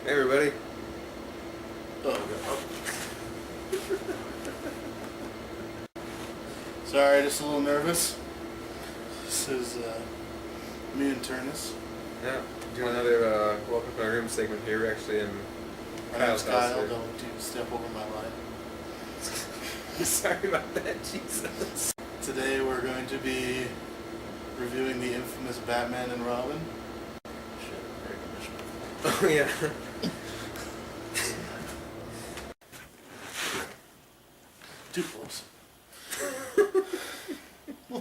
Hey everybody. Oh, sorry, just a little nervous. This is me and Ternes. Yeah, doing another welcome to our room segment here. We're actually in My Kyle's name's house Kyle. here. Don't you step over my line. Sorry about that, Jesus. Today we're going to be reviewing the infamous Batman and Robin. Shit, air conditioning. Oh yeah. Too close.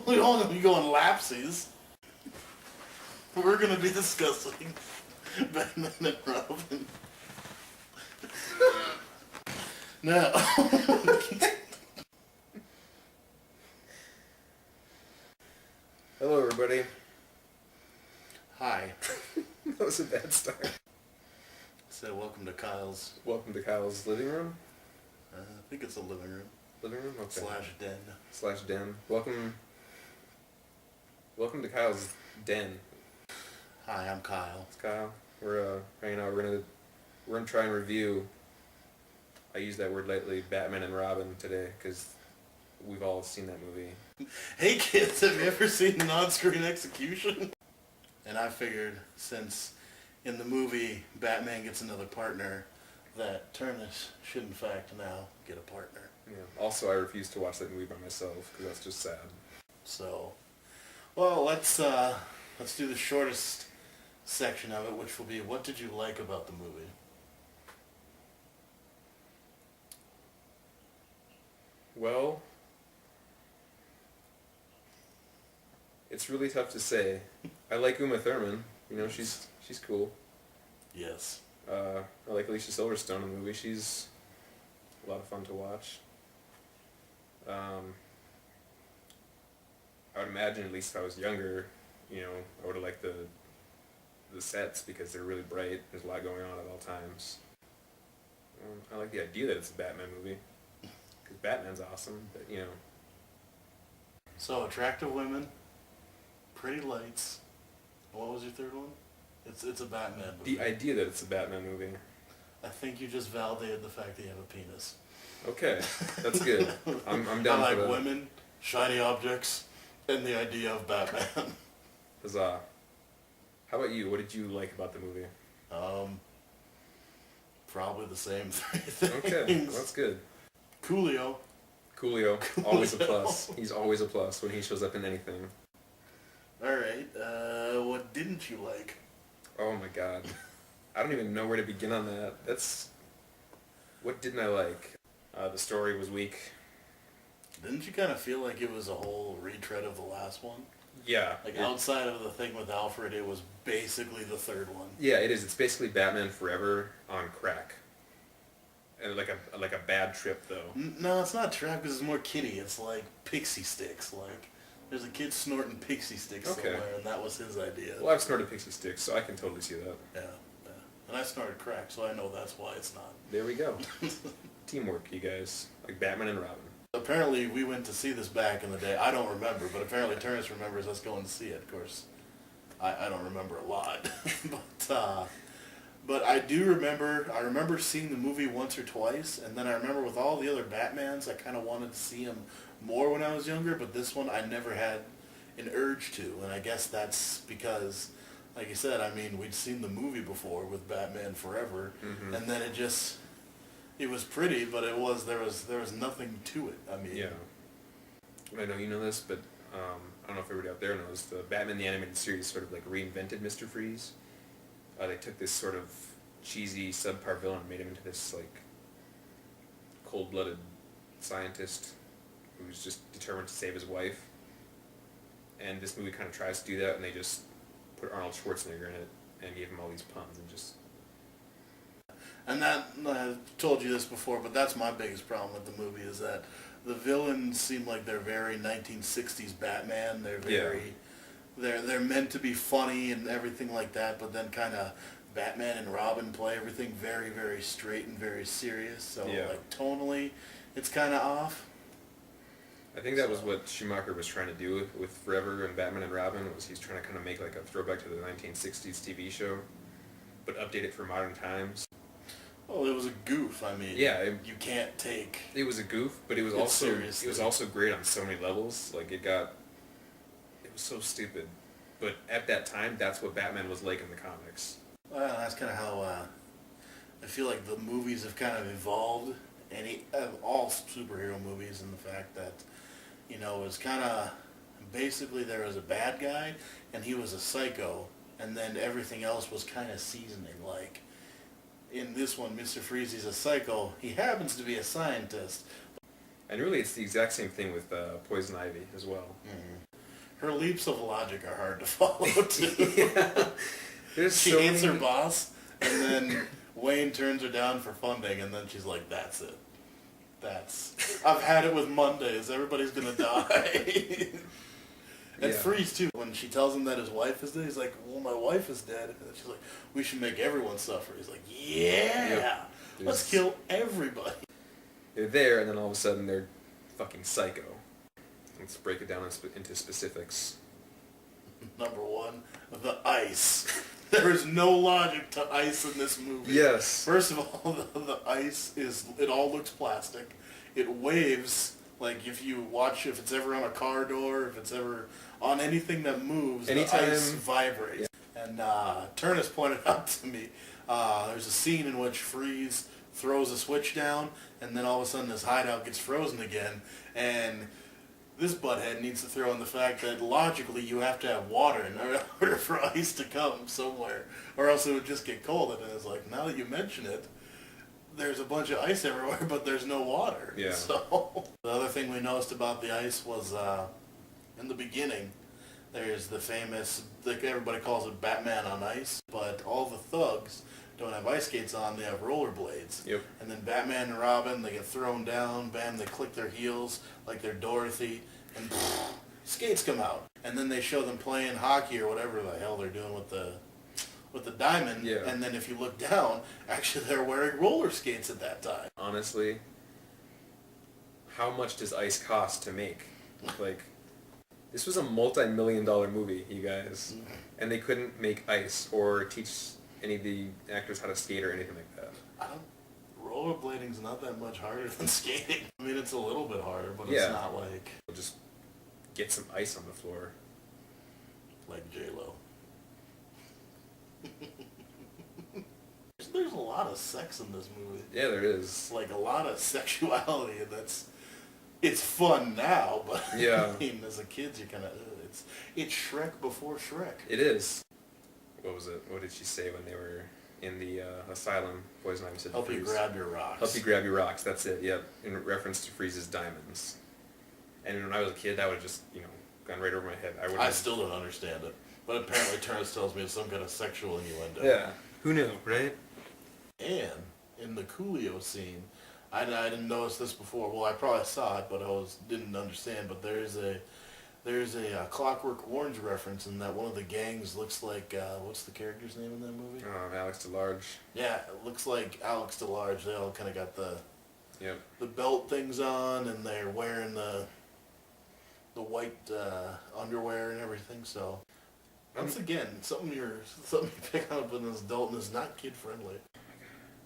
We all know you go on lapses. We're going to be discussing Batman and Robin. Now, Hello everybody. hi. That was a bad start. So welcome to Kyle's. Welcome to Kyle's living room. I think it's a living room Living room? Okay. /den. Slash den. Welcome to Kyle's den. Hi, I'm Kyle. It's Kyle. We're hanging out. We're gonna try and review. I use that word lightly. Batman and Robin today because we've all seen that movie. Hey kids, have you ever seen an on-screen execution? And I figured since in the movie Batman gets another partner, that Ternes should in fact now get a partner. Yeah. Also, I refuse to watch that movie by myself because that's just sad. So, well, let's do the shortest section of it, which will be what did you like about the movie? Well, it's really tough to say. I like Uma Thurman. You know, she's cool. Yes. I like Alicia Silverstone in the movie. She's a lot of fun to watch. I would imagine, at least if I was younger, you know, I would have liked the sets because they're really bright. There's a lot going on at all times. I like the idea that it's a Batman movie because Batman's awesome, but you know. So, attractive women, pretty lights. What was your third one? It's a Batman movie. The idea that it's a Batman movie. I think you just validated the fact that you have a penis. Okay, that's good. I'm down I for like that. women, shiny objects, and the idea of Batman. Huzzah. How about you? What did you like about the movie? Probably the same three things. Okay, well, that's good. Coolio. Coolio, always a plus. He's always a plus when he shows up in anything. Alright, what didn't you like? Oh my god. I don't even know where to begin on that. What didn't I like? The story was weak. Didn't you kind of feel like it was a whole retread of the last one? Yeah. Like outside of the thing with Alfred, it was basically the third one. Yeah, it is. It's basically Batman Forever on crack. And like a bad trip though. No, it's not trap because it's more kiddie. It's like pixie sticks. Like there's a kid snorting pixie sticks Okay. somewhere, and that was his idea. Well, I've snorted pixie sticks, so I can totally see that. Yeah, yeah. And I snorted crack, so I know that's why it's not. There we go. Teamwork, you guys. Like Batman and Robin. Apparently, we went to see this back in the day. I don't remember, but apparently Ternes remembers us going to see it. Of course, I don't remember a lot, but I do remember. I remember seeing the movie once or twice, and then I remember with all the other Batmans, I kind of wanted to see him more when I was younger. But this one, I never had an urge to, and I guess that's because, like you said, I mean, we'd seen the movie before with Batman Forever, and then it was pretty, but there was nothing to it. I mean, Yeah. I know you know this, but I don't know if everybody out there knows, the Batman the Animated Series sort of like reinvented Mr. Freeze. They took this sort of cheesy subpar villain and made him into this like cold-blooded scientist who's just determined to save his wife. And this movie kind of tries to do that, and they just put Arnold Schwarzenegger in it and gave him all these puns and just... And that, I've told you this before, but that's my biggest problem with the movie is that the villains seem like they're very 1960s Batman. They're very, they're meant to be funny and everything like that, but then kind of Batman and Robin play everything very, very straight and very serious. So like tonally, it's kind of off. I think that was what Shumacher was trying to do with Forever and Batman and Robin, was he's trying to kind of make like a throwback to the 1960s TV show, but update it for modern times. Oh, it was a goof. I mean, Yeah, you can't take it was a goof, but it was it also seriously. it was also great on so many levels. Like it was so stupid, but at that time, that's what Batman was like in the comics. Well, that's kind of how I feel like the movies have kind of evolved. All superhero movies, and the fact that it was kind of basically there was a bad guy and he was a psycho, and then everything else was kind of seasoning. Like in this one, Mr. Freeze, he's a psycho. He happens to be a scientist. And really, it's the exact same thing with Poison Ivy as well. Mm-hmm. Her leaps of logic are hard to follow too. Yeah. She hates her boss, and then Wayne turns her down for funding, and then she's like, "That's it. I've had it with Mondays. Everybody's gonna die." And Yeah. Freeze too. When she tells him that his wife is dead, he's like, "Well, my wife is dead." And she's like, "We should make everyone suffer." He's like, "Yeah, Yep. let's kill everybody." They're there, and then all of a sudden they're fucking psycho. Let's break it down into specifics. Number one, the ice. There is no logic to ice in this movie. Yes. First of all, the ice it all looks plastic. It waves, like if it's ever on a car door, if it's ever on anything that moves, Anytime, the ice vibrates. Yeah. And Ternes pointed out to me, there's a scene in which Freeze throws a switch down, and then all of a sudden his hideout gets frozen again, and this butthead needs to throw in the fact that logically you have to have water in order for ice to come somewhere, or else it would just get cold. And it's like, now that you mention it, there's a bunch of ice everywhere, but there's no water. Yeah. So the other thing we noticed about the ice was in the beginning, there's the famous, like everybody calls it Batman on ice, but all the thugs don't have ice skates on, they have rollerblades. Yep. And then Batman and Robin, they get thrown down, bam, they click their heels like they're Dorothy, and skates come out. And then they show them playing hockey or whatever the hell they're doing with the diamond. Yeah. And then if you look down, actually they're wearing roller skates at that time. Honestly, how much does ice cost to make? Like, this was a multi-million-dollar movie, you guys, and they couldn't make ice or teach any of the actors how to skate or anything like that. Rollerblading's not that much harder than skating. I mean, it's a little bit harder, but Yeah. it's not like Just get some ice on the floor. J-Lo. There's a lot of sex in this movie. Yeah, there is. Like a lot of sexuality, and it's fun now, but Yeah. I mean, as a kid, you kind of it's Shrek before Shrek. It is. What was it? What did she say when they were in the asylum? Poison Ivy said to Help you Freeze. grab your rocks. Help you grab your rocks. That's it. Yep. In reference to Freeze's diamonds. And when I was a kid, that would have just gone right over my head. I still don't understand it, but apparently Ternes tells me it's some kind of sexual innuendo. Yeah. Who knew, right? And in the Coolio scene, I didn't notice this before. Well, I probably saw it, but didn't understand. But there's a Clockwork Orange reference in that one of the gangs looks like what's the character's name in that movie? Alex DeLarge. Yeah, it looks like Alex DeLarge. They all kind of got the Yep. belt things on, and they're wearing the white underwear and everything. So once again, something you pick up as an adult and is not kid friendly.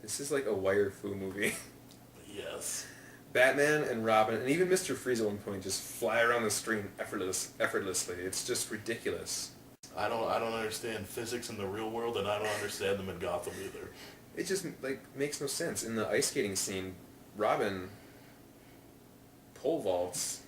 This is like a wire fu movie. Yes. Batman and Robin and even Mr. Freeze at one point just fly around the screen effortlessly. It's just ridiculous. I don't understand physics in the real world, and I don't understand them in Gotham either. It just makes no sense. In the ice skating scene, Robin pole vaults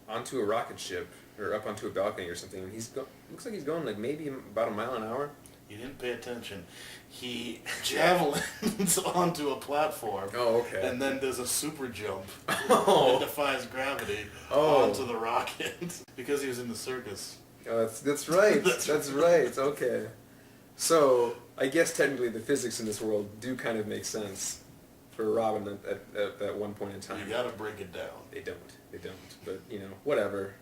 onto a rocket ship or up onto a balcony or something, and looks like he's going like maybe about a mile an hour. You didn't pay attention. He javelins onto a platform. Oh, okay. And then does a super jump. Oh. And defies gravity Oh. onto the rocket because he was in the circus. Oh, that's right. That's right. Okay. So I guess technically the physics in this world do kind of make sense for Robin at that one point in time. You gotta break it down. They don't. But whatever.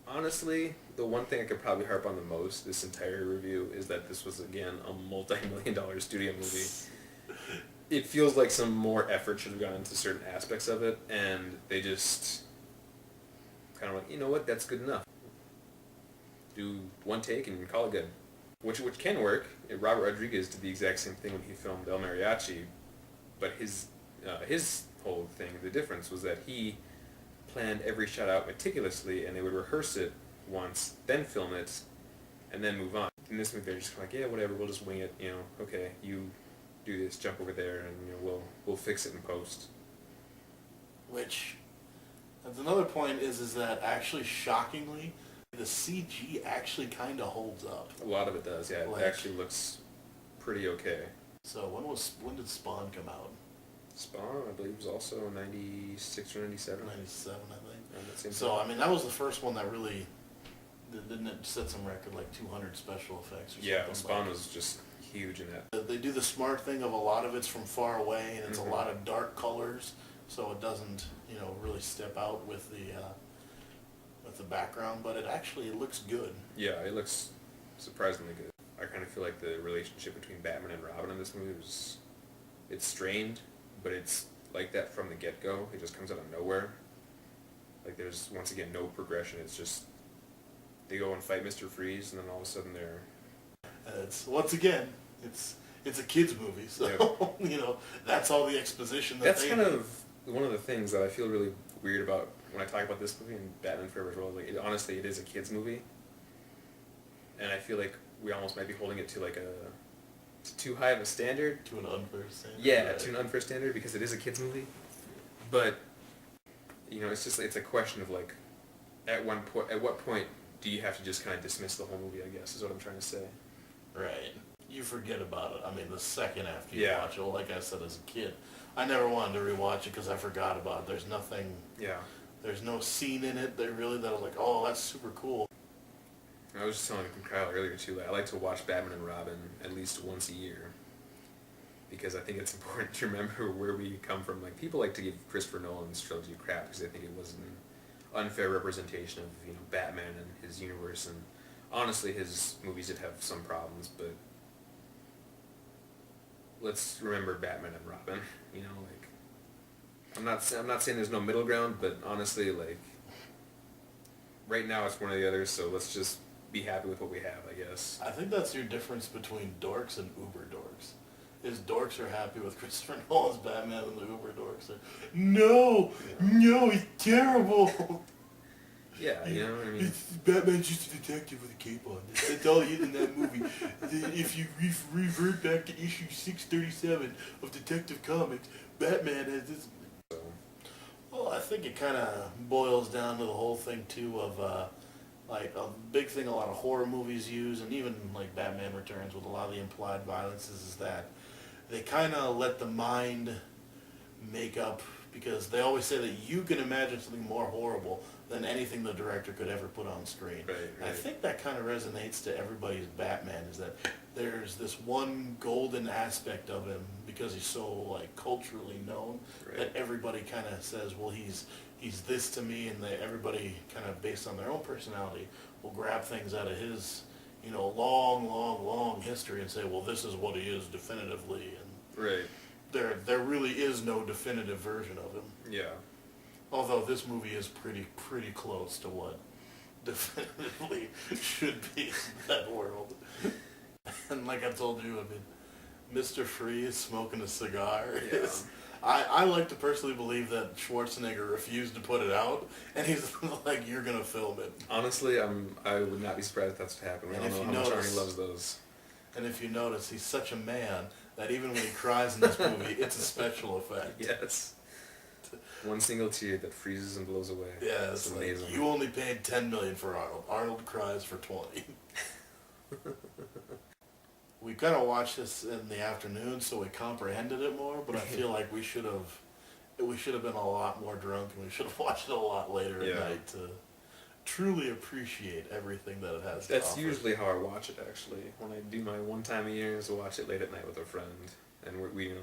Honestly, the one thing I could probably harp on the most this entire review is that this was again a multi-million-dollar studio movie. It feels like some more effort should have gone into certain aspects of it, and they just kind of like, you know what, that's good enough. Do one take and call it good. Which can work. Robert Rodriguez did the exact same thing when he filmed El Mariachi but his whole thing, the difference was that he planned every shot out meticulously, and they would rehearse it once, then film it, and then move on. In this movie, they're just kind of like, yeah, whatever, we'll just wing it. Okay, you do this, jump over there, and we'll fix it in post. Which, that's another point is that actually, shockingly, the CG actually kind of holds up. A lot of it does, yeah. It actually looks pretty okay. So when did Spawn come out? Spawn, I believe, was also 96 or 97. 97, I think. That so, I mean, that was the first one that really, didn't it set some record, like 200 special effects or something? Yeah, Spawn was just huge in that. They do the smart thing of a lot of it's from far away, and it's a lot of dark colors, so it doesn't, really step out with the background, but it looks good. Yeah, it looks surprisingly good. I kind of feel like the relationship between Batman and Robin in this movie it's strained, but it's like that from the get-go. It just comes out of nowhere. Like, there's, once again, no progression. It's just, they go and fight Mr. Freeze, and then all of a sudden they're... Once again, it's a kid's movie, so, yep. That's all the exposition that's kind of one of the things that I feel really weird about when I talk about this movie and Batman Forever as well. Like, honestly, it is a kid's movie, and I feel like we almost might be holding it to, like, too high of a standard. To an unfair standard. Yeah, right. To an unfair standard, because it is a kid's movie. But, it's a question of, like, at what point do you have to just kind of dismiss the whole movie, I guess, is what I'm trying to say. Right. You forget about it. I mean, the second after you Yeah. watch it, well, like I said, as a kid, I never wanted to rewatch it because I forgot about it. There's nothing... Yeah. There's no scene in it that I was like, oh, that's super cool. I was just telling Kyle earlier, too, like, I like to watch Batman and Robin at least once a year, because I think it's important to remember where we come from. Like, people like to give Christopher Nolan's trilogy crap because they think it was an unfair representation of, Batman and his universe, and honestly, his movies did have some problems, but let's remember Batman and Robin, like, I'm not saying there's no middle ground, but honestly, like, right now it's one or the other, so let's just be happy with what we have, I guess. I think that's your difference between dorks and uber dorks. Is dorks are happy with Christopher Nolan's Batman, and the uber dorks are, no, he's terrible. Yeah, I mean... Batman's just a detective with a cape on. That's all he is in that movie. If you revert back to issue 637 of Detective Comics, Batman has this... Well, I think it kind of boils down to the whole thing, too, of, like, a big thing a lot of horror movies use, and even, like, Batman Returns with a lot of the implied violence is that they kind of let the mind make up, because they always say that you can imagine something more horrible than anything the director could ever put on screen. Right. I think that kind of resonates to everybody's Batman, is that there's this one golden aspect of him, because he's so, like, culturally known, that everybody kind of says, well, he's this to me, and everybody kind of, based on their own personality, will grab things out of his, long history and say, well, this is what he is definitively, and there really is no definitive version of him. Yeah. Although this movie is pretty close to what definitively should be in that world. And like I told you, I mean, Mr. Freeze smoking a cigar is... I like to personally believe that Schwarzenegger refused to put it out, and he's like, you're going to film it. Honestly, I would not be surprised if that's what happened. We don't know how much Arnie loves those. And if you notice, he's such a man that even when he cries in this movie, it's a special effect. Yes. One single tear that freezes and blows away. Yeah, it's amazing. Like, you only paid $10 million for Arnold. Arnold cries for 20. We kind of watched this in the afternoon, so we comprehended it more. But I feel like we should have been a lot more drunk, and we should have watched it a lot later at night to truly appreciate everything that it has to offer. That's usually how I watch it, actually. When I do my one time a year, is I watch it late at night with a friend, and we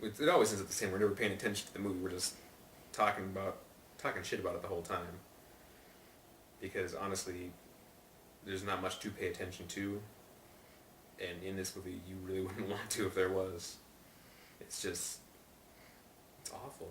it always ends up the same. We're never paying attention to the movie. We're just talking shit about it the whole time. Because honestly, there's not much to pay attention to, and in this movie, you really wouldn't want to if there was. It's awful.